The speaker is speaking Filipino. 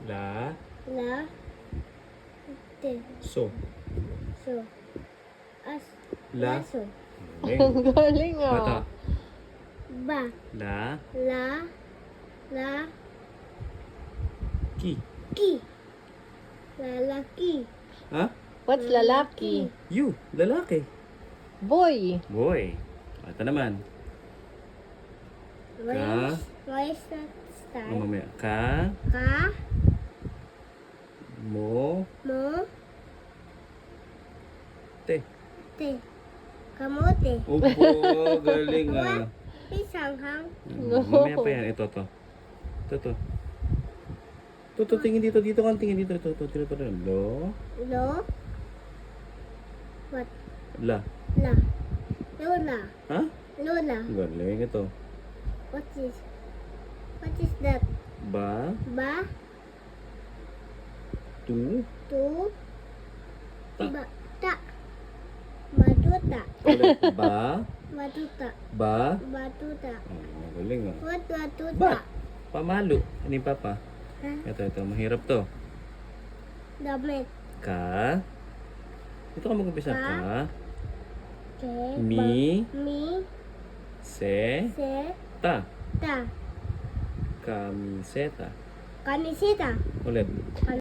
La. La. Te. So. So. As. La. Laso. Galing. Galing Bata. ah. Ba. La. La. La. Ki. Ki. Lalaki. Ha? What's lalaki? You. Lalaki. Boy. Boy. Ito naman. Ka. Why is that start? Mamaya. Ka. Ka. Mo. Mo. Te. Te. Kamote. Opo. Galing ah. Isang hang. Mamaya pa yan. Ito. Ito. Ito. Tingin dito. Dito ka. Tingin dito. Ito. Lo. Lo. What? La. La. Lola. Ha? Lola. Galing ito. What is that? Ba. Ba. Tu. Tu. Ta. Ba. Ta. Batuta. Ulit. Ba. Batuta. Ba. Batuta. Oh, galing ah. What batuta? Ba. Pamalo. Ano yung papa? Ha? Ito. Mahirap to. Damit. Ka. Ito ka mag-umpisa. Ka. Ka. Ke. Mi. Mi. Se. Se. Ta. Ta. Kamiseta. Kamiseta. Ulit.